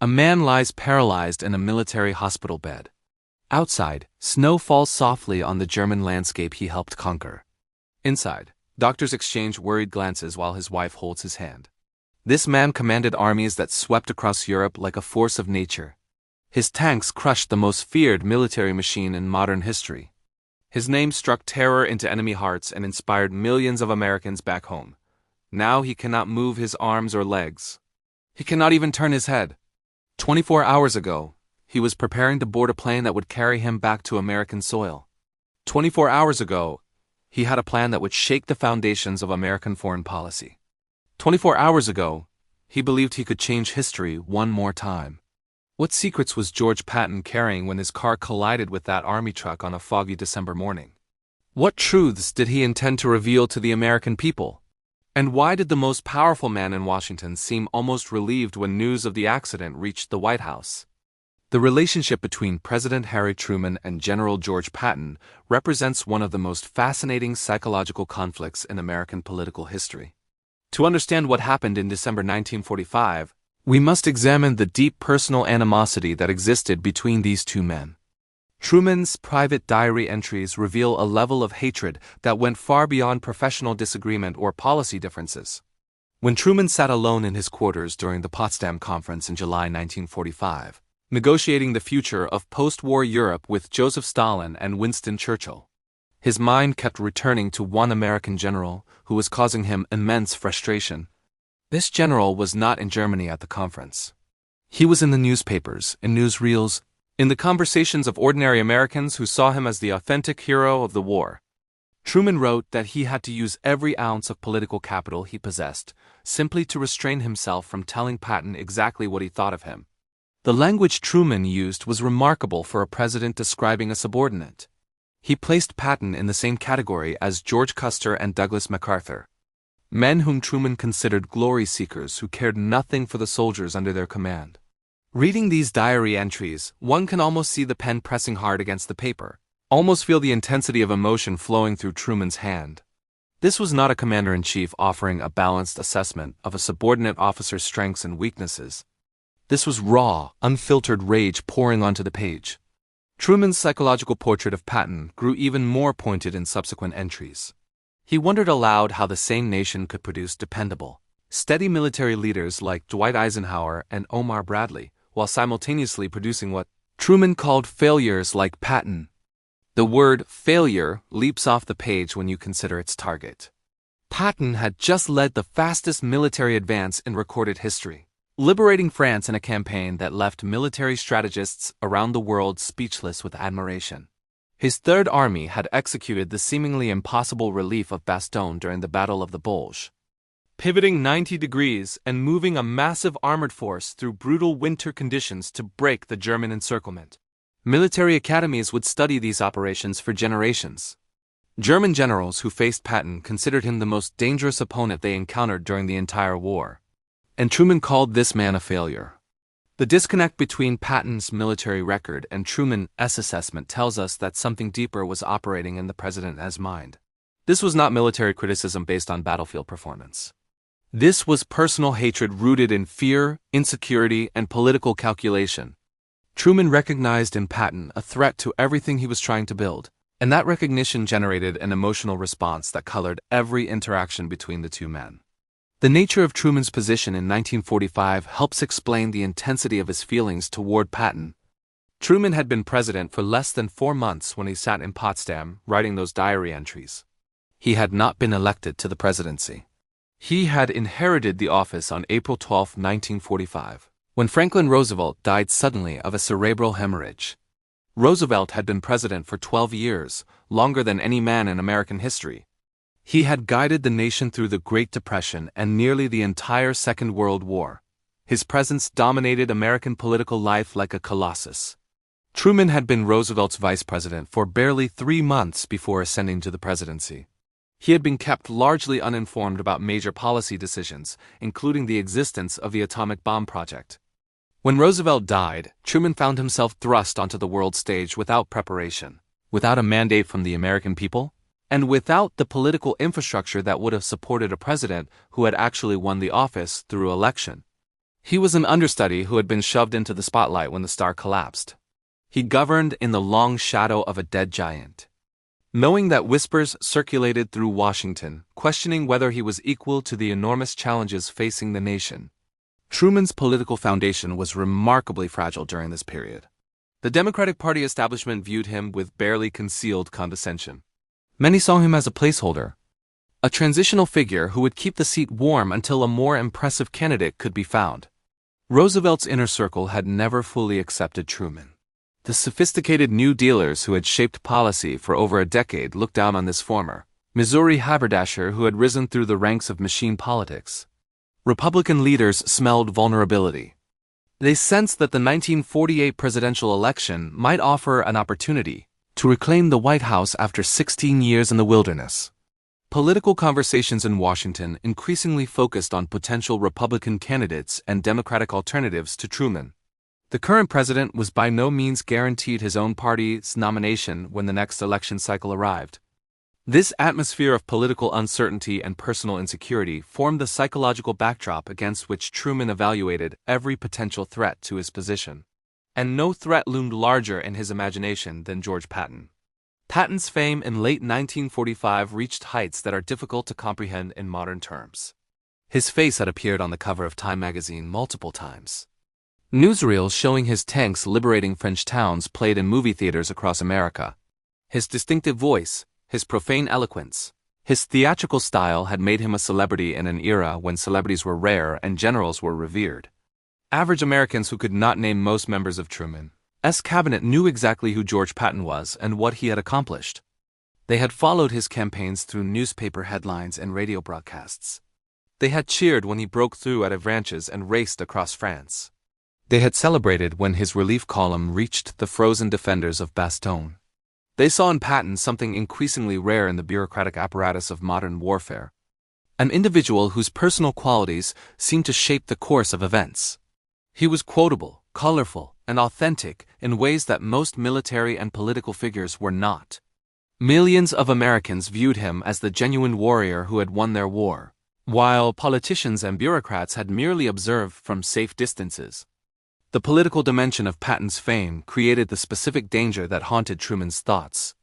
A man lies paralyzed in a military hospital bed. Outside, snow falls softly on the German landscape he helped conquer. Inside, doctors exchange worried glances while his wife holds his hand. This man commanded armies that swept across Europe like a force of nature. His tanks crushed the most feared military machine in modern history. His name struck terror into enemy hearts and inspired millions of Americans back home. Now he cannot move his arms or legs. He cannot even turn his head. 24 hours ago, he was preparing to board a plane that would carry him back to American soil. 24 hours ago, he had a plan that would shake the foundations of American foreign policy. 24 hours ago, he believed he could change history one more time. What secrets was George Patton carrying when his car collided with that army truck on a foggy December morning? What truths did he intend to reveal to the American people? And why did the most powerful man in Washington seem almost relieved when news of the accident reached the White House? The relationship between President Harry Truman and General George Patton represents one of the most fascinating psychological conflicts in American political history. To understand what happened in December 1945, we must examine the deep personal animosity that existed between these two men. Truman's private diary entries reveal a level of hatred that went far beyond professional disagreement or policy differences. When Truman sat alone in his quarters during the Potsdam Conference in July 1945, negotiating the future of post-war Europe with Joseph Stalin and Winston Churchill, his mind kept returning to one American general who was causing him immense frustration. This general was not in Germany at the conference. He was in the newspapers, in newsreels, in the conversations of ordinary Americans who saw him as the authentic hero of the war. Truman wrote that he had to use every ounce of political capital he possessed, simply to restrain himself from telling Patton exactly what he thought of him. The language Truman used was remarkable for a president describing a subordinate. He placed Patton in the same category as George Custer and Douglas MacArthur, men whom Truman considered glory seekers who cared nothing for the soldiers under their command. Reading these diary entries, one can almost see the pen pressing hard against the paper, almost feel the intensity of emotion flowing through Truman's hand. This was not a commander-in-chief offering a balanced assessment of a subordinate officer's strengths and weaknesses. This was raw, unfiltered rage pouring onto the page. Truman's psychological portrait of Patton grew even more pointed in subsequent entries. He wondered aloud how the same nation could produce dependable, steady military leaders like Dwight Eisenhower and Omar Bradley, while simultaneously producing what Truman called failures like Patton. The word failure leaps off the page when you consider its target. Patton had just led the fastest military advance in recorded history, liberating France in a campaign that left military strategists around the world speechless with admiration. His Third Army had executed the seemingly impossible relief of Bastogne during the Battle of the Bulge, pivoting 90 degrees and moving a massive armored force through brutal winter conditions to break the German encirclement. Military academies would study these operations for generations. German generals who faced Patton considered him the most dangerous opponent they encountered during the entire war. And Truman called this man a failure. The disconnect between Patton's military record and Truman's assessment tells us that something deeper was operating in the president's mind. This was not military criticism based on battlefield performance. This was personal hatred rooted in fear, insecurity, and political calculation. Truman recognized in Patton a threat to everything he was trying to build, and that recognition generated an emotional response that colored every interaction between the two men. The nature of Truman's position in 1945 helps explain the intensity of his feelings toward Patton. Truman had been president for less than 4 months when he sat in Potsdam writing those diary entries. He had not been elected to the presidency. He had inherited the office on April 12, 1945, when Franklin Roosevelt died suddenly of a cerebral hemorrhage. Roosevelt had been president for 12 years, longer than any man in American history. He had guided the nation through the Great Depression and nearly the entire Second World War. His presence dominated American political life like a colossus. Truman had been Roosevelt's vice president for barely 3 months before ascending to the presidency. He had been kept largely uninformed about major policy decisions, including the existence of the atomic bomb project. When Roosevelt died, Truman found himself thrust onto the world stage without preparation, without a mandate from the American people, and without the political infrastructure that would have supported a president who had actually won the office through election. He was an understudy who had been shoved into the spotlight when the star collapsed. He governed in the long shadow of a dead giant. Knowing that whispers circulated through Washington, questioning whether he was equal to the enormous challenges facing the nation, Truman's political foundation was remarkably fragile during this period. The Democratic Party establishment viewed him with barely concealed condescension. Many saw him as a placeholder, a transitional figure who would keep the seat warm until a more impressive candidate could be found. Roosevelt's inner circle had never fully accepted Truman. The sophisticated New Dealers who had shaped policy for over a decade looked down on this former Missouri haberdasher who had risen through the ranks of machine politics. Republican leaders smelled vulnerability. They sensed that the 1948 presidential election might offer an opportunity to reclaim the White House after 16 years in the wilderness. Political conversations in Washington increasingly focused on potential Republican candidates and Democratic alternatives to Truman. The current president was by no means guaranteed his own party's nomination when the next election cycle arrived. This atmosphere of political uncertainty and personal insecurity formed the psychological backdrop against which Truman evaluated every potential threat to his position. And no threat loomed larger in his imagination than George Patton. Patton's fame in late 1945 reached heights that are difficult to comprehend in modern terms. His face had appeared on the cover of Time magazine multiple times. Newsreels showing his tanks liberating French towns played in movie theaters across America. His distinctive voice, his profane eloquence, his theatrical style had made him a celebrity in an era when celebrities were rare and generals were revered. Average Americans who could not name most members of Truman's cabinet knew exactly who George Patton was and what he had accomplished. They had followed his campaigns through newspaper headlines and radio broadcasts. They had cheered when he broke through at Avranches and raced across France. They had celebrated when his relief column reached the frozen defenders of Bastogne. They saw in Patton something increasingly rare in the bureaucratic apparatus of modern warfare. An individual whose personal qualities seemed to shape the course of events. He was quotable, colorful, and authentic in ways that most military and political figures were not. Millions of Americans viewed him as the genuine warrior who had won their war, while politicians and bureaucrats had merely observed from safe distances. The political dimension of Patton's fame created the specific danger that haunted Truman's thoughts.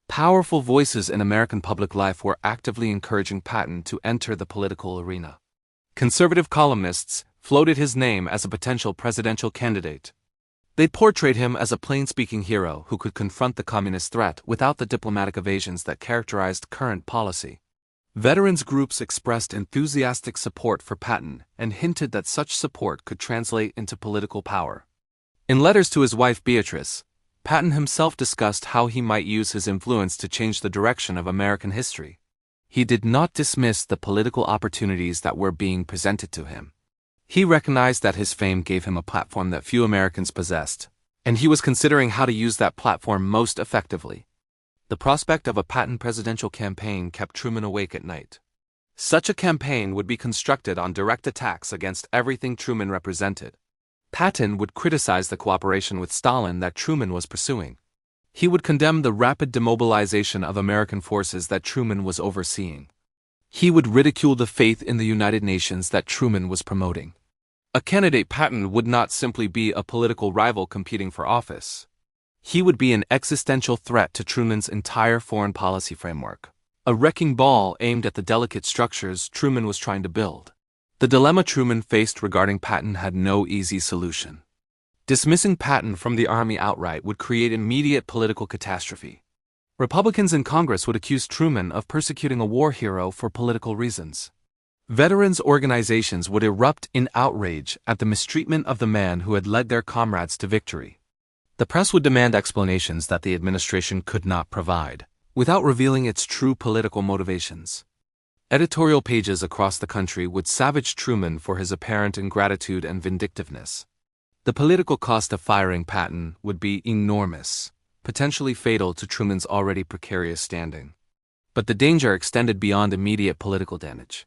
Powerful voices in American public life were actively encouraging Patton to enter the political arena. Conservative columnists floated his name as a potential presidential candidate. They portrayed him as a plain-speaking hero who could confront the communist threat without the diplomatic evasions that characterized current policy. Veterans groups expressed enthusiastic support for Patton and hinted that such support could translate into political power. In letters to his wife Beatrice, Patton himself discussed how he might use his influence to change the direction of American history. He did not dismiss the political opportunities that were being presented to him. He recognized that his fame gave him a platform that few Americans possessed, and he was considering how to use that platform most effectively. The prospect of a Patton presidential campaign kept Truman awake at night. Such a campaign would be constructed on direct attacks against everything Truman represented. Patton would criticize the cooperation with Stalin that Truman was pursuing. He would condemn the rapid demobilization of American forces that Truman was overseeing. He would ridicule the faith in the United Nations that Truman was promoting. A candidate Patton would not simply be a political rival competing for office. He would be an existential threat to Truman's entire foreign policy framework, a wrecking ball aimed at the delicate structures Truman was trying to build. The dilemma Truman faced regarding Patton had no easy solution. Dismissing Patton from the Army outright would create immediate political catastrophe. Republicans in Congress would accuse Truman of persecuting a war hero for political reasons. Veterans organizations would erupt in outrage at the mistreatment of the man who had led their comrades to victory. The press would demand explanations that the administration could not provide, without revealing its true political motivations. Editorial pages across the country would savage Truman for his apparent ingratitude and vindictiveness. The political cost of firing Patton would be enormous, potentially fatal to Truman's already precarious standing. But the danger extended beyond immediate political damage.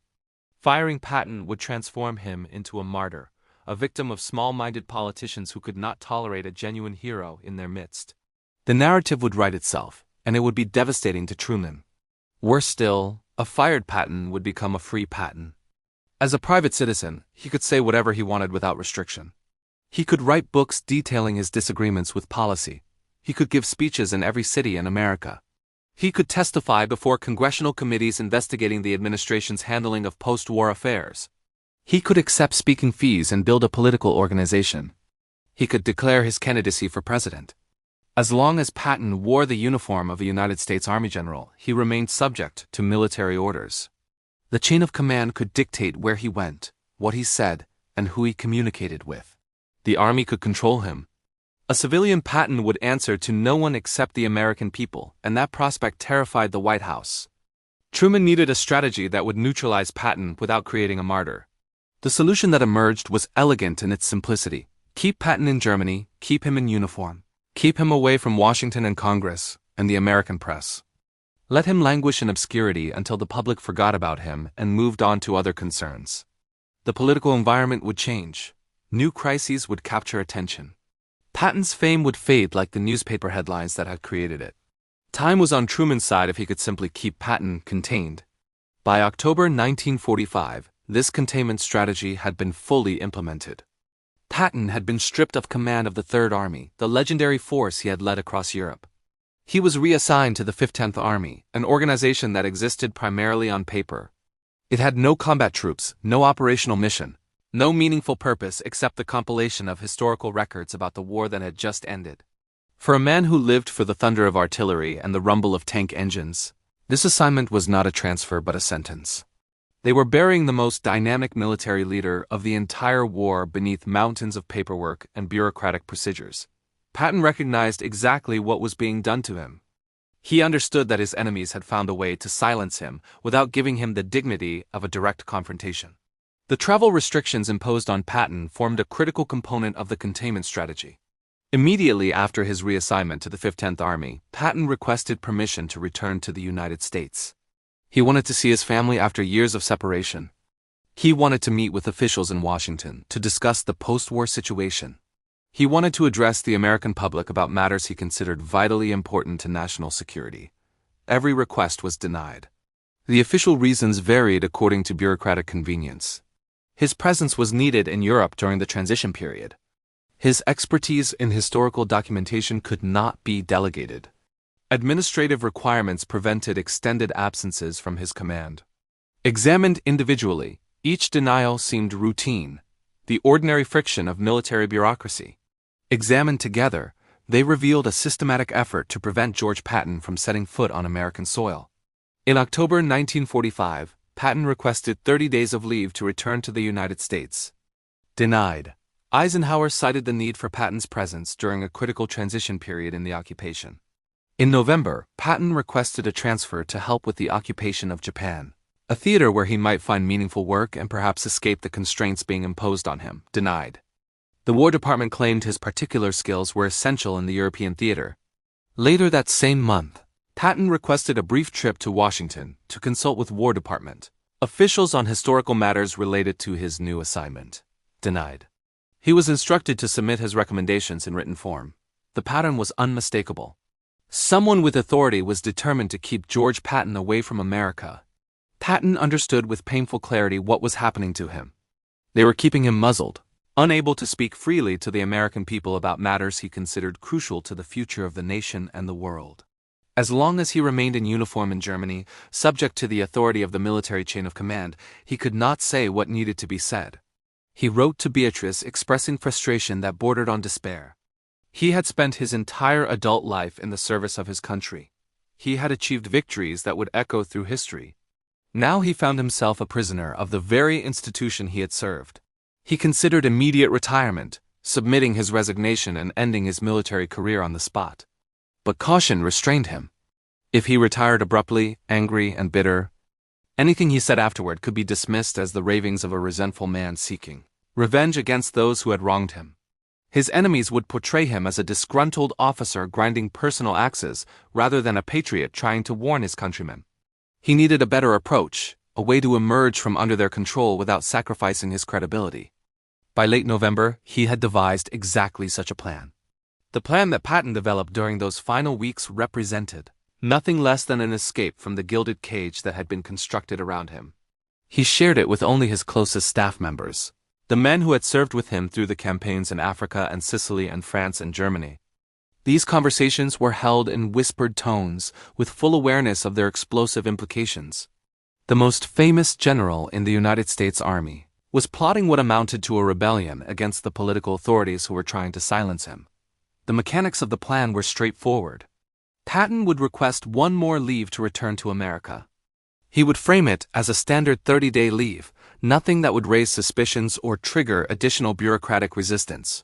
Firing Patton would transform him into a martyr, a victim of small-minded politicians who could not tolerate a genuine hero in their midst. The narrative would write itself, and it would be devastating to Truman. Worse still, a fired Patton would become a free Patton. As a private citizen, he could say whatever he wanted without restriction. He could write books detailing his disagreements with policy. He could give speeches in every city in America. He could testify before congressional committees investigating the administration's handling of post-war affairs. He could accept speaking fees and build a political organization. He could declare his candidacy for president. As long as Patton wore the uniform of a United States Army general, he remained subject to military orders. The chain of command could dictate where he went, what he said, and who he communicated with. The Army could control him. A civilian Patton would answer to no one except the American people, and that prospect terrified the White House. Truman needed a strategy that would neutralize Patton without creating a martyr. The solution that emerged was elegant in its simplicity. Keep Patton in Germany, keep him in uniform. Keep him away from Washington and Congress, and the American press. Let him languish in obscurity until the public forgot about him and moved on to other concerns. The political environment would change. New crises would capture attention. Patton's fame would fade like the newspaper headlines that had created it. Time was on Truman's side if he could simply keep Patton contained. By October 1945, this containment strategy had been fully implemented. Patton had been stripped of command of the Third Army, the legendary force he had led across Europe. He was reassigned to the 15th Army, an organization that existed primarily on paper. It had no combat troops, no operational mission, no meaningful purpose except the compilation of historical records about the war that had just ended. For a man who lived for the thunder of artillery and the rumble of tank engines, this assignment was not a transfer but a sentence. They were burying the most dynamic military leader of the entire war beneath mountains of paperwork and bureaucratic procedures. Patton recognized exactly what was being done to him. He understood that his enemies had found a way to silence him without giving him the dignity of a direct confrontation. The travel restrictions imposed on Patton formed a critical component of the containment strategy. Immediately after his reassignment to the 15th Army, Patton requested permission to return to the United States. He wanted to see his family after years of separation. He wanted to meet with officials in Washington to discuss the post-war situation. He wanted to address the American public about matters he considered vitally important to national security. Every request was denied. The official reasons varied according to bureaucratic convenience. His presence was needed in Europe during the transition period. His expertise in historical documentation could not be delegated. Administrative requirements prevented extended absences from his command. Examined individually, each denial seemed routine, the ordinary friction of military bureaucracy. Examined together, they revealed a systematic effort to prevent George Patton from setting foot on American soil. In October 1945, Patton requested 30 days of leave to return to the United States. Denied. Eisenhower cited the need for Patton's presence during a critical transition period in the occupation. In November, Patton requested a transfer to help with the occupation of Japan, a theater where he might find meaningful work and perhaps escape the constraints being imposed on him. Denied. The War Department claimed his particular skills were essential in the European theater. Later that same month, Patton requested a brief trip to Washington to consult with War Department officials on historical matters related to his new assignment. Denied. He was instructed to submit his recommendations in written form. The pattern was unmistakable. Someone with authority was determined to keep George Patton away from America. Patton understood with painful clarity what was happening to him. They were keeping him muzzled, unable to speak freely to the American people about matters he considered crucial to the future of the nation and the world. As long as he remained in uniform in Germany, subject to the authority of the military chain of command, he could not say what needed to be said. He wrote to Beatrice expressing frustration that bordered on despair. He had spent his entire adult life in the service of his country. He had achieved victories that would echo through history. Now he found himself a prisoner of the very institution he had served. He considered immediate retirement, submitting his resignation and ending his military career on the spot. But caution restrained him. If he retired abruptly, angry and bitter, anything he said afterward could be dismissed as the ravings of a resentful man seeking revenge against those who had wronged him. His enemies would portray him as a disgruntled officer grinding personal axes rather than a patriot trying to warn his countrymen. He needed a better approach, a way to emerge from under their control without sacrificing his credibility. By late November, he had devised exactly such a plan. The plan that Patton developed during those final weeks represented nothing less than an escape from the gilded cage that had been constructed around him. He shared it with only his closest staff members, the men who had served with him through the campaigns in Africa and Sicily and France and Germany. These conversations were held in whispered tones, with full awareness of their explosive implications. The most famous general in the United States Army was plotting what amounted to a rebellion against the political authorities who were trying to silence him. The mechanics of the plan were straightforward. Patton would request one more leave to return to America. He would frame it as a standard 30-day leave, nothing that would raise suspicions or trigger additional bureaucratic resistance.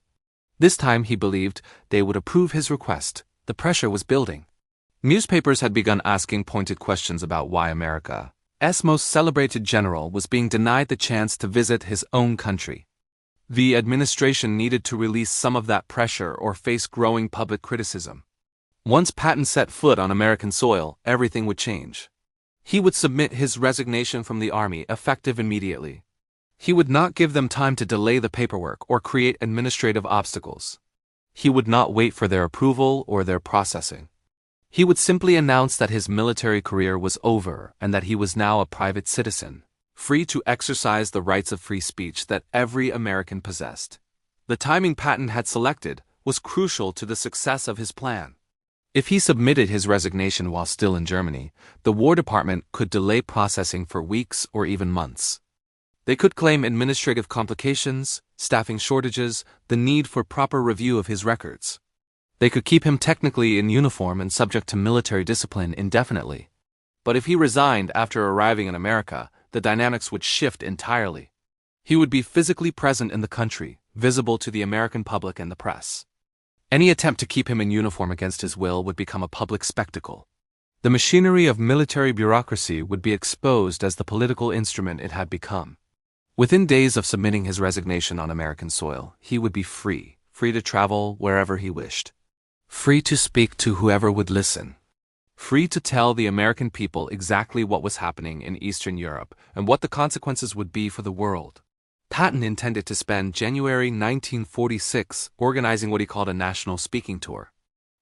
This time, he believed, they would approve his request. The pressure was building. Newspapers had begun asking pointed questions about why America's most celebrated general was being denied the chance to visit his own country. The administration needed to release some of that pressure or face growing public criticism. Once Patton set foot on American soil, everything would change. He would submit his resignation from the Army, effective immediately. He would not give them time to delay the paperwork or create administrative obstacles. He would not wait for their approval or their processing. He would simply announce that his military career was over and that he was now a private citizen, free to exercise the rights of free speech that every American possessed. The timing Patton had selected was crucial to the success of his plan. If he submitted his resignation while still in Germany, the War Department could delay processing for weeks or even months. They could claim administrative complications, staffing shortages, the need for proper review of his records. They could keep him technically in uniform and subject to military discipline indefinitely. But if he resigned after arriving in America, the dynamics would shift entirely. He would be physically present in the country, visible to the American public and the press. Any attempt to keep him in uniform against his will would become a public spectacle. The machinery of military bureaucracy would be exposed as the political instrument it had become. Within days of submitting his resignation on American soil, he would be free to travel wherever he wished. Free to speak to whoever would listen. Free to tell the American people exactly what was happening in Eastern Europe and what the consequences would be for the world. Patton intended to spend January 1946 organizing what he called a national speaking tour.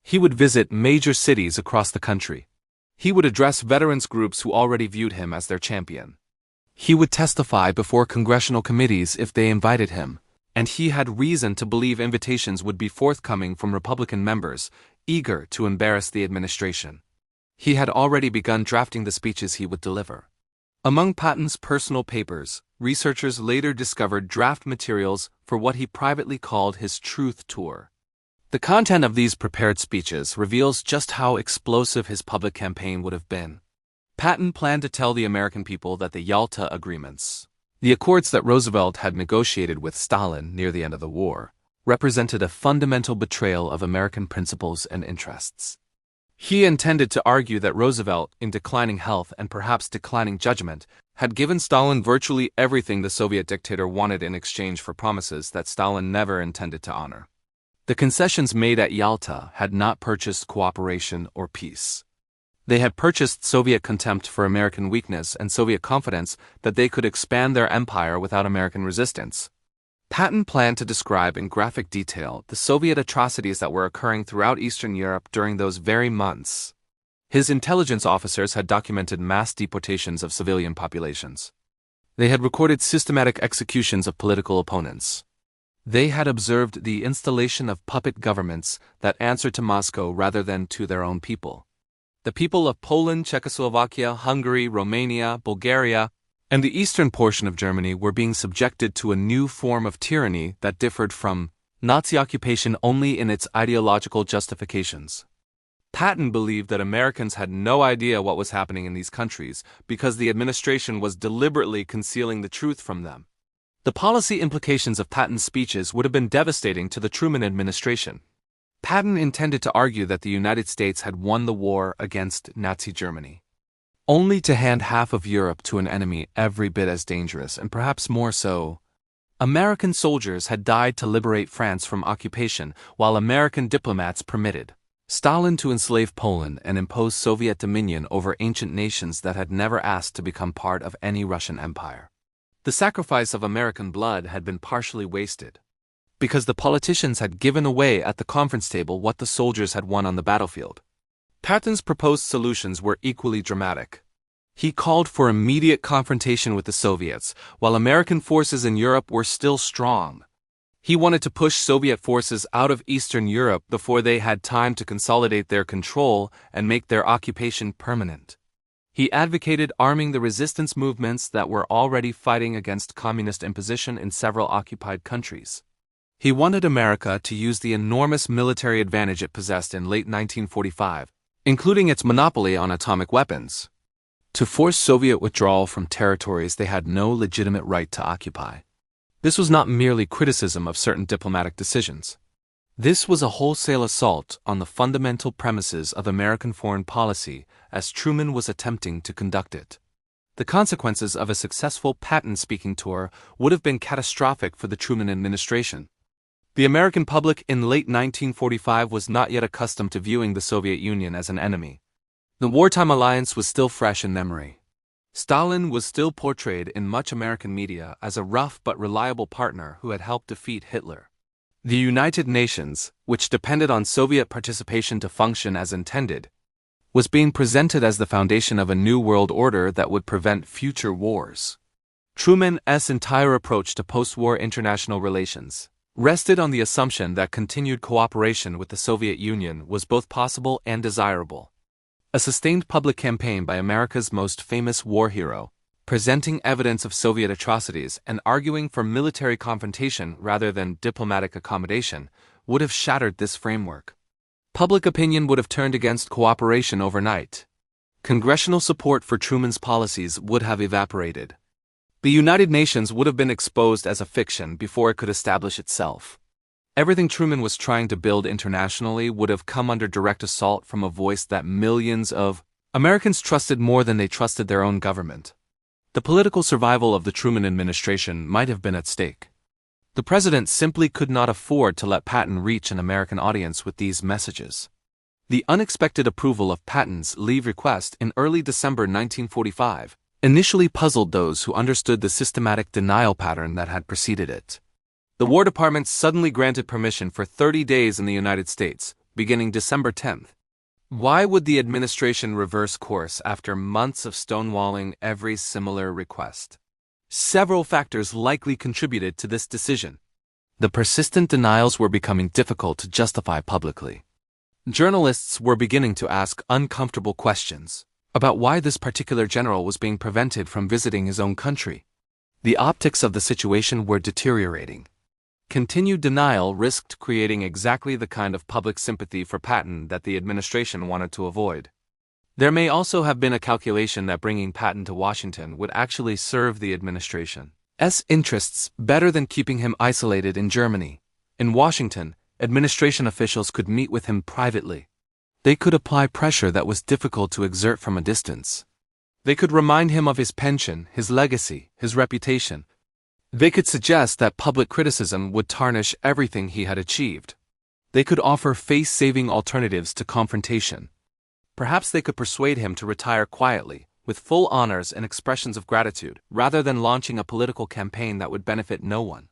He would visit major cities across the country. He would address veterans groups who already viewed him as their champion. He would testify before congressional committees if they invited him, and he had reason to believe invitations would be forthcoming from Republican members, eager to embarrass the administration. He had already begun drafting the speeches he would deliver. Among Patton's personal papers, researchers later discovered draft materials for what he privately called his Truth Tour. The content of these prepared speeches reveals just how explosive his public campaign would have been. Patton planned to tell the American people that the Yalta Agreements, the accords that Roosevelt had negotiated with Stalin near the end of the war, represented a fundamental betrayal of American principles and interests. He intended to argue that Roosevelt, in declining health and perhaps declining judgment, had given Stalin virtually everything the Soviet dictator wanted in exchange for promises that Stalin never intended to honor. The concessions made at Yalta had not purchased cooperation or peace. They had purchased Soviet contempt for American weakness and Soviet confidence that they could expand their empire without American resistance. Patton planned to describe in graphic detail the Soviet atrocities that were occurring throughout Eastern Europe during those very months. His intelligence officers had documented mass deportations of civilian populations. They had recorded systematic executions of political opponents. They had observed the installation of puppet governments that answered to Moscow rather than to their own people. The people of Poland, Czechoslovakia, Hungary, Romania, Bulgaria, and the eastern portion of Germany were being subjected to a new form of tyranny that differed from Nazi occupation only in its ideological justifications. Patton believed that Americans had no idea what was happening in these countries because the administration was deliberately concealing the truth from them. The policy implications of Patton's speeches would have been devastating to the Truman administration. Patton intended to argue that the United States had won the war against Nazi Germany, only to hand half of Europe to an enemy every bit as dangerous and perhaps more so. American soldiers had died to liberate France from occupation, while American diplomats permitted Stalin to enslave Poland and impose Soviet dominion over ancient nations that had never asked to become part of any Russian empire. The sacrifice of American blood had been partially wasted, because the politicians had given away at the conference table what the soldiers had won on the battlefield. Patton's proposed solutions were equally dramatic. He called for immediate confrontation with the Soviets, while American forces in Europe were still strong. He wanted to push Soviet forces out of Eastern Europe before they had time to consolidate their control and make their occupation permanent. He advocated arming the resistance movements that were already fighting against communist imposition in several occupied countries. He wanted America to use the enormous military advantage it possessed in late 1945, including its monopoly on atomic weapons, to force Soviet withdrawal from territories they had no legitimate right to occupy. This was not merely criticism of certain diplomatic decisions. This was a wholesale assault on the fundamental premises of American foreign policy as Truman was attempting to conduct it. The consequences of a successful Patton speaking tour would have been catastrophic for the Truman administration. The American public in late 1945 was not yet accustomed to viewing the Soviet Union as an enemy. The wartime alliance was still fresh in memory. Stalin was still portrayed in much American media as a rough but reliable partner who had helped defeat Hitler. The United Nations, which depended on Soviet participation to function as intended, was being presented as the foundation of a new world order that would prevent future wars. Truman's entire approach to post-war international relations rested on the assumption that continued cooperation with the Soviet Union was both possible and desirable. A sustained public campaign by America's most famous war hero, presenting evidence of Soviet atrocities and arguing for military confrontation rather than diplomatic accommodation, would have shattered this framework. Public opinion would have turned against cooperation overnight. Congressional support for Truman's policies would have evaporated. The United Nations would have been exposed as a fiction before it could establish itself. Everything Truman was trying to build internationally would have come under direct assault from a voice that millions of Americans trusted more than they trusted their own government. The political survival of the Truman administration might have been at stake. The president simply could not afford to let Patton reach an American audience with these messages. The unexpected approval of Patton's leave request in early December 1945 initially puzzled those who understood the systematic denial pattern that had preceded it. The War Department suddenly granted permission for 30 days in the United States, beginning December 10th. Why would the administration reverse course after months of stonewalling every similar request? Several factors likely contributed to this decision. The persistent denials were becoming difficult to justify publicly. Journalists were beginning to ask uncomfortable questions about why this particular general was being prevented from visiting his own country. The optics of the situation were deteriorating. Continued denial risked creating exactly the kind of public sympathy for Patton that the administration wanted to avoid. There may also have been a calculation that bringing Patton to Washington would actually serve the administration's interests better than keeping him isolated in Germany. In Washington, administration officials could meet with him privately. They could apply pressure that was difficult to exert from a distance. They could remind him of his pension, his legacy, his reputation. They could suggest that public criticism would tarnish everything he had achieved. They could offer face-saving alternatives to confrontation. Perhaps they could persuade him to retire quietly, with full honors and expressions of gratitude, rather than launching a political campaign that would benefit no one.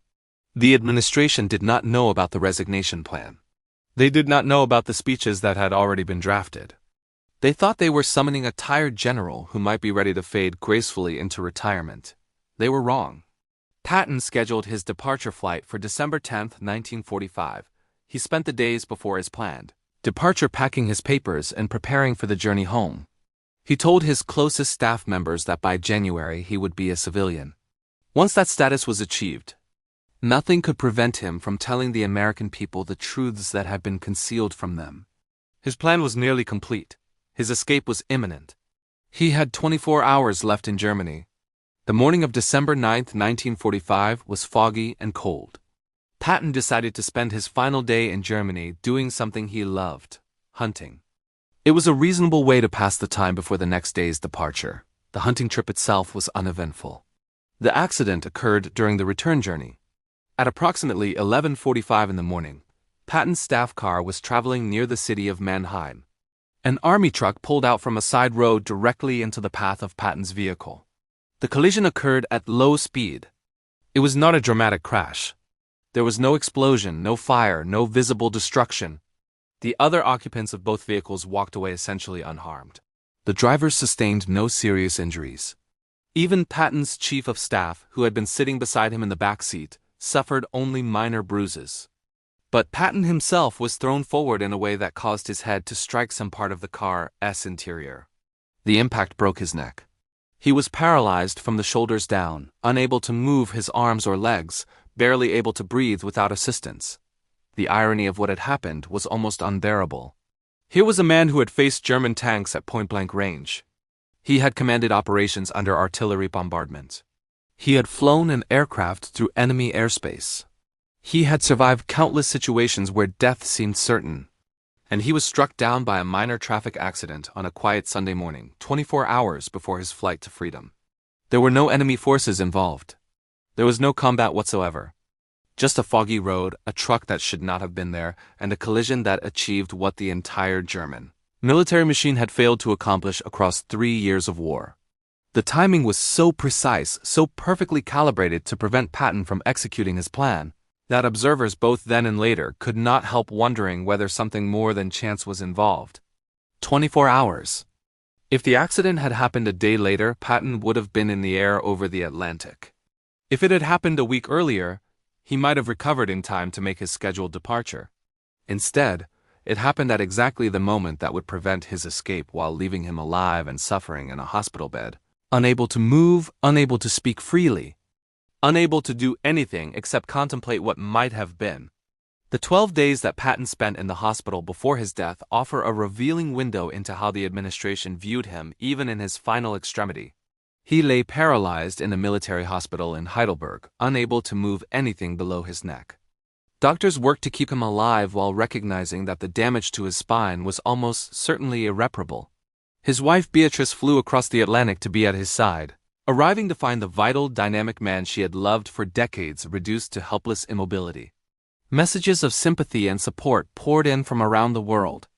The administration did not know about the resignation plan. They did not know about the speeches that had already been drafted. They thought they were summoning a tired general who might be ready to fade gracefully into retirement. They were wrong. Patton scheduled his departure flight for December 10, 1945. He spent the days before his planned departure packing his papers and preparing for the journey home. He told his closest staff members that by January he would be a civilian. Once that status was achieved, nothing could prevent him from telling the American people the truths that had been concealed from them. His plan was nearly complete. His escape was imminent. He had 24 hours left in Germany. The morning of December 9, 1945 was foggy and cold. Patton decided to spend his final day in Germany doing something he loved: hunting. It was a reasonable way to pass the time before the next day's departure. The hunting trip itself was uneventful. The accident occurred during the return journey. At approximately 11:45 in the morning, Patton's staff car was traveling near the city of Mannheim. An army truck pulled out from a side road directly into the path of Patton's vehicle. The collision occurred at low speed. It was not a dramatic crash. There was no explosion, no fire, no visible destruction. The other occupants of both vehicles walked away essentially unharmed. The drivers sustained no serious injuries. Even Patton's chief of staff, who had been sitting beside him in the back seat, suffered only minor bruises. But Patton himself was thrown forward in a way that caused his head to strike some part of the car's interior. The impact broke his neck. He was paralyzed from the shoulders down, unable to move his arms or legs, barely able to breathe without assistance. The irony of what had happened was almost unbearable. Here was a man who had faced German tanks at point-blank range. He had commanded operations under artillery bombardment. He had flown an aircraft through enemy airspace. He had survived countless situations where death seemed certain. And he was struck down by a minor traffic accident on a quiet Sunday morning, 24 hours before his flight to freedom. There were no enemy forces involved. There was no combat whatsoever. Just a foggy road, a truck that should not have been there, and a collision that achieved what the entire German military machine had failed to accomplish across 3 years of war. The timing was so precise, so perfectly calibrated to prevent Patton from executing his plan, that observers both then and later could not help wondering whether something more than chance was involved. 24 hours. If the accident had happened a day later, Patton would have been in the air over the Atlantic. If it had happened a week earlier, he might have recovered in time to make his scheduled departure. Instead, it happened at exactly the moment that would prevent his escape while leaving him alive and suffering in a hospital bed, unable to move, unable to speak freely, unable to do anything except contemplate what might have been. The 12 days that Patton spent in the hospital before his death offer a revealing window into how the administration viewed him even in his final extremity. He lay paralyzed in a military hospital in Heidelberg, unable to move anything below his neck. Doctors worked to keep him alive while recognizing that the damage to his spine was almost certainly irreparable. His wife Beatrice flew across the Atlantic to be at his side, arriving to find the vital, dynamic man she had loved for decades reduced to helpless immobility. Messages of sympathy and support poured in from around the world.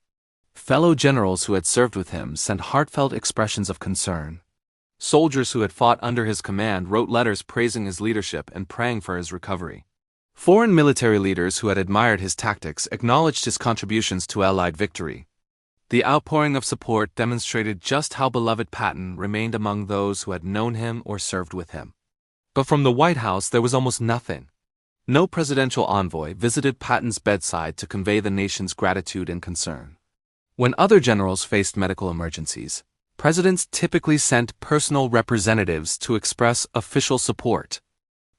Fellow generals who had served with him sent heartfelt expressions of concern. Soldiers who had fought under his command wrote letters praising his leadership and praying for his recovery. Foreign military leaders who had admired his tactics acknowledged his contributions to Allied victory. The outpouring of support demonstrated just how beloved Patton remained among those who had known him or served with him. But from the White House there was almost nothing. No presidential envoy visited Patton's bedside to convey the nation's gratitude and concern. When other generals faced medical emergencies, presidents typically sent personal representatives to express official support.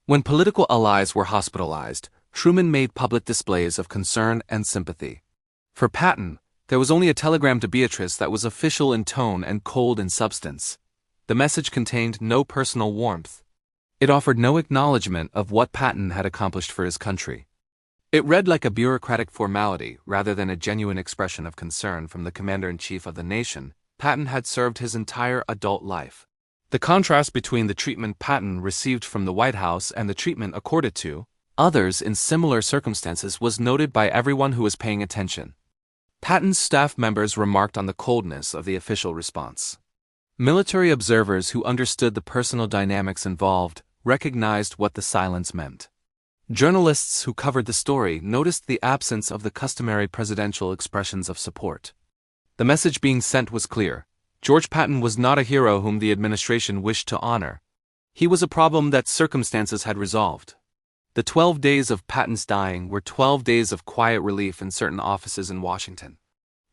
When political allies were hospitalized, Truman made public displays of concern and sympathy. For Patton, there was only a telegram to Beatrice that was official in tone and cold in substance. The message contained no personal warmth. It offered no acknowledgement of what Patton had accomplished for his country. It read like a bureaucratic formality rather than a genuine expression of concern from the commander-in-chief of the nation Patton had served his entire adult life. The contrast between the treatment Patton received from the White House and the treatment accorded to others in similar circumstances was noted by everyone who was paying attention. Patton's staff members remarked on the coldness of the official response. Military observers who understood the personal dynamics involved recognized what the silence meant. Journalists who covered the story noticed the absence of the customary presidential expressions of support. The message being sent was clear. George Patton was not a hero whom the administration wished to honor. He was a problem that circumstances had resolved. The 12 days of Patton's dying were 12 days of quiet relief in certain offices in Washington.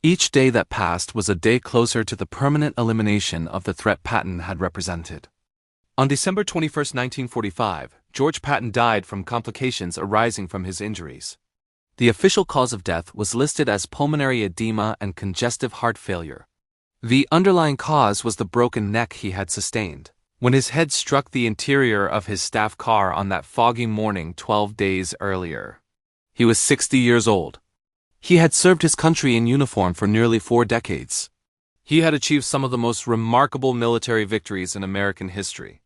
Each day that passed was a day closer to the permanent elimination of the threat Patton had represented. On December 21, 1945, George Patton died from complications arising from his injuries. The official cause of death was listed as pulmonary edema and congestive heart failure. The underlying cause was the broken neck he had sustained when his head struck the interior of his staff car on that foggy morning 12 days earlier. He was 60 years old. He had served his country in uniform for nearly 4 decades. He had achieved some of the most remarkable military victories in American history.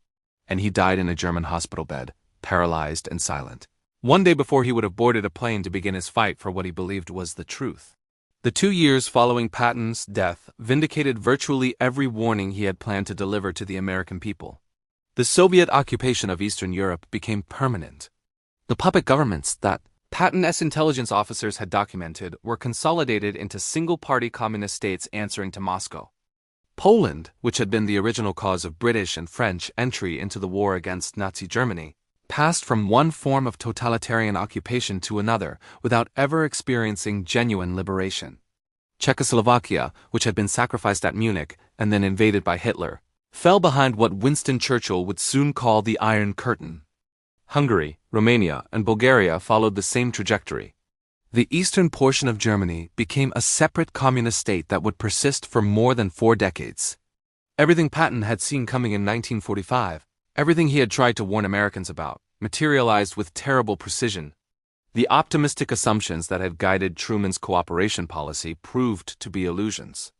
And he died in a German hospital bed, paralyzed and silent, one day before he would have boarded a plane to begin his fight for what he believed was the truth. The 2 years following Patton's death vindicated virtually every warning he had planned to deliver to the American people. The Soviet occupation of Eastern Europe became permanent. The puppet governments that Patton's intelligence officers had documented were consolidated into single-party communist states answering to Moscow. Poland, which had been the original cause of British and French entry into the war against Nazi Germany, passed from one form of totalitarian occupation to another without ever experiencing genuine liberation. Czechoslovakia, which had been sacrificed at Munich and then invaded by Hitler, fell behind what Winston Churchill would soon call the Iron Curtain. Hungary, Romania, and Bulgaria followed the same trajectory. The eastern portion of Germany became a separate communist state that would persist for more than 4 decades. Everything Patton had seen coming in 1945, everything he had tried to warn Americans about, materialized with terrible precision. The optimistic assumptions that had guided Truman's cooperation policy proved to be illusions.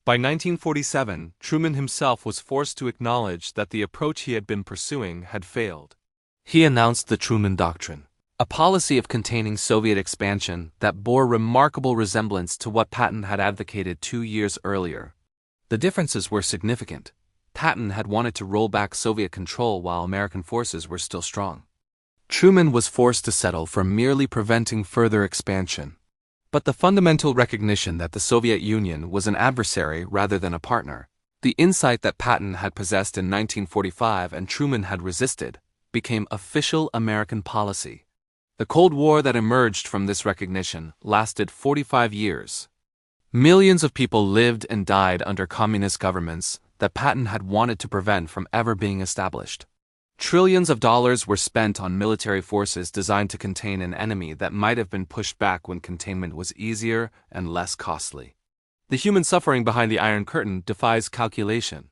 By 1947, Truman himself was forced to acknowledge that the approach he had been pursuing had failed. He announced the Truman Doctrine, a policy of containing Soviet expansion that bore remarkable resemblance to what Patton had advocated 2 years earlier. The differences were significant. Patton had wanted to roll back Soviet control while American forces were still strong. Truman was forced to settle for merely preventing further expansion. But the fundamental recognition that the Soviet Union was an adversary rather than a partner, the insight that Patton had possessed in 1945 and Truman had resisted, became official American policy. The Cold War that emerged from this recognition lasted 45 years. Millions of people lived and died under communist governments that Patton had wanted to prevent from ever being established. Trillions of dollars were spent on military forces designed to contain an enemy that might have been pushed back when containment was easier and less costly. The human suffering behind the Iron Curtain defies calculation.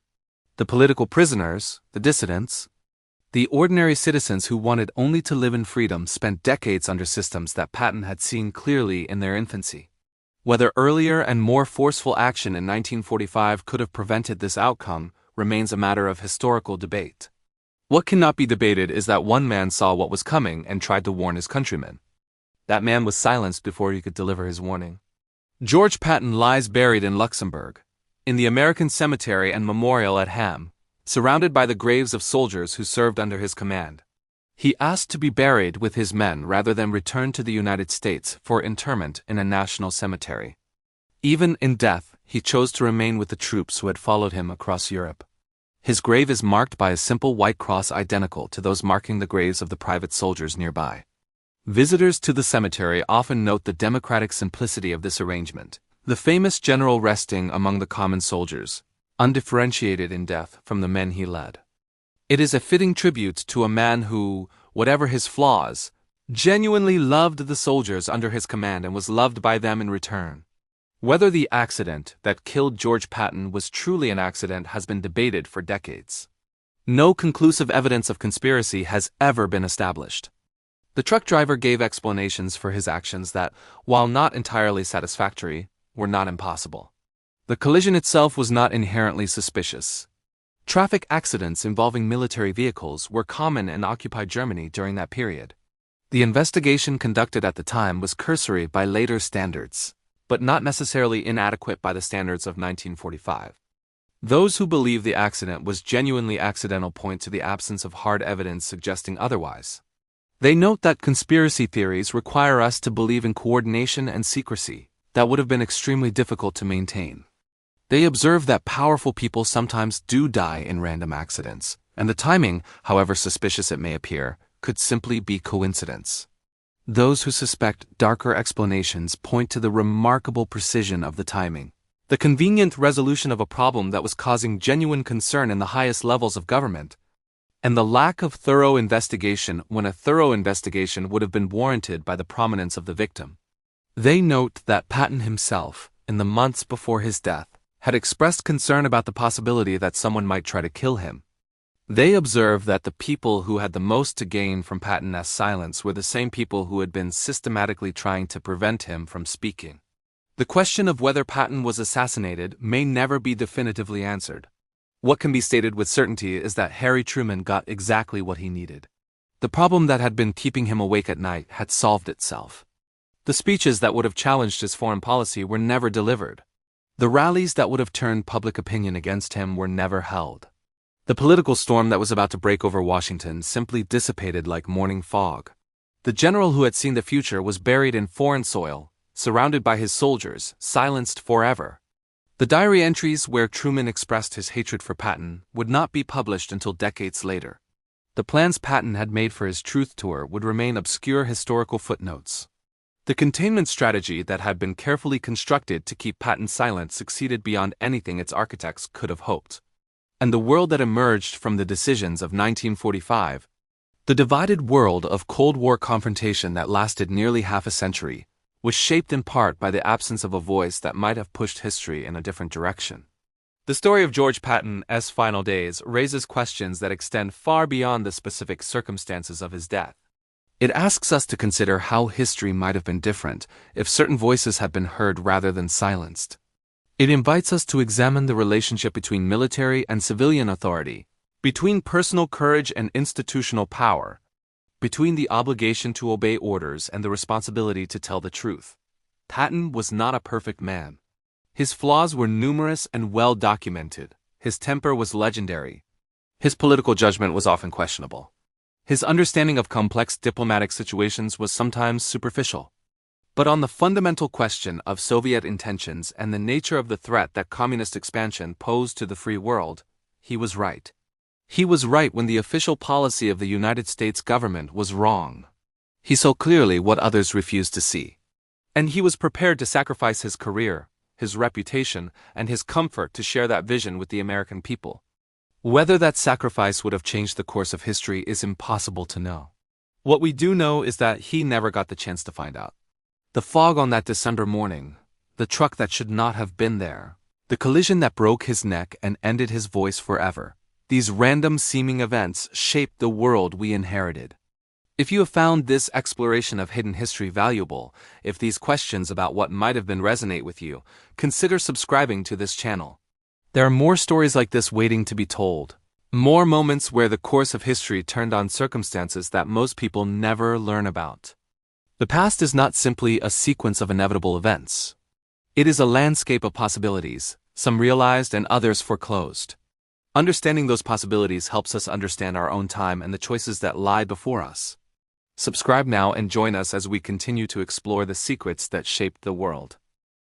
The political prisoners, the dissidents, the ordinary citizens who wanted only to live in freedom spent decades under systems that Patton had seen clearly in their infancy. Whether earlier and more forceful action in 1945 could have prevented this outcome remains a matter of historical debate. What cannot be debated is that one man saw what was coming and tried to warn his countrymen. That man was silenced before he could deliver his warning. George Patton lies buried in Luxembourg, in the American Cemetery and Memorial at Ham, surrounded by the graves of soldiers who served under his command. He asked to be buried with his men rather than return to the United States for interment in a national cemetery. Even in death, he chose to remain with the troops who had followed him across Europe. His grave is marked by a simple white cross identical to those marking the graves of the private soldiers nearby. Visitors to the cemetery often note the democratic simplicity of this arrangement, the famous general resting among the common soldiers, undifferentiated in death from the men he led. It is a fitting tribute to a man who, whatever his flaws, genuinely loved the soldiers under his command and was loved by them in return. Whether the accident that killed George Patton was truly an accident has been debated for decades. No conclusive evidence of conspiracy has ever been established. The truck driver gave explanations for his actions that, while not entirely satisfactory, were not impossible. The collision itself was not inherently suspicious. Traffic accidents involving military vehicles were common in occupied Germany during that period. The investigation conducted at the time was cursory by later standards, but not necessarily inadequate by the standards of 1945. Those who believe the accident was genuinely accidental point to the absence of hard evidence suggesting otherwise. They note that conspiracy theories require us to believe in coordination and secrecy that would have been extremely difficult to maintain. They observe that powerful people sometimes do die in random accidents, and the timing, however suspicious it may appear, could simply be coincidence. Those who suspect darker explanations point to the remarkable precision of the timing, the convenient resolution of a problem that was causing genuine concern in the highest levels of government, and the lack of thorough investigation when a thorough investigation would have been warranted by the prominence of the victim. They note that Patton himself, in the months before his death, had expressed concern about the possibility that someone might try to kill him. They observe that the people who had the most to gain from Patton's silence were the same people who had been systematically trying to prevent him from speaking. The question of whether Patton was assassinated may never be definitively answered. What can be stated with certainty is that Harry Truman got exactly what he needed. The problem that had been keeping him awake at night had solved itself. The speeches that would have challenged his foreign policy were never delivered. The rallies that would have turned public opinion against him were never held. The political storm that was about to break over Washington simply dissipated like morning fog. The general who had seen the future was buried in foreign soil, surrounded by his soldiers, silenced forever. The diary entries where Truman expressed his hatred for Patton would not be published until decades later. The plans Patton had made for his truth tour would remain obscure historical footnotes. The containment strategy that had been carefully constructed to keep Patton silent succeeded beyond anything its architects could have hoped. And the world that emerged from the decisions of 1945, the divided world of Cold War confrontation that lasted nearly half a century, was shaped in part by the absence of a voice that might have pushed history in a different direction. The story of George Patton's final days raises questions that extend far beyond the specific circumstances of his death. It asks us to consider how history might have been different if certain voices had been heard rather than silenced. It invites us to examine the relationship between military and civilian authority, between personal courage and institutional power, between the obligation to obey orders and the responsibility to tell the truth. Patton was not a perfect man. His flaws were numerous and well documented. His temper was legendary. His political judgment was often questionable. His understanding of complex diplomatic situations was sometimes superficial. But on the fundamental question of Soviet intentions and the nature of the threat that communist expansion posed to the free world, he was right. He was right when the official policy of the United States government was wrong. He saw clearly what others refused to see. And he was prepared to sacrifice his career, his reputation, and his comfort to share that vision with the American people. Whether that sacrifice would have changed the course of history is impossible to know. What we do know is that he never got the chance to find out. The fog on that December morning, the truck that should not have been there, the collision that broke his neck and ended his voice forever, these random seeming events shaped the world we inherited. If you have found this exploration of hidden history valuable, if these questions about what might have been resonate with you, consider subscribing to this channel. There are more stories like this waiting to be told. More moments where the course of history turned on circumstances that most people never learn about. The past is not simply a sequence of inevitable events. It is a landscape of possibilities, some realized and others foreclosed. Understanding those possibilities helps us understand our own time and the choices that lie before us. Subscribe now and join us as we continue to explore the secrets that shaped the world.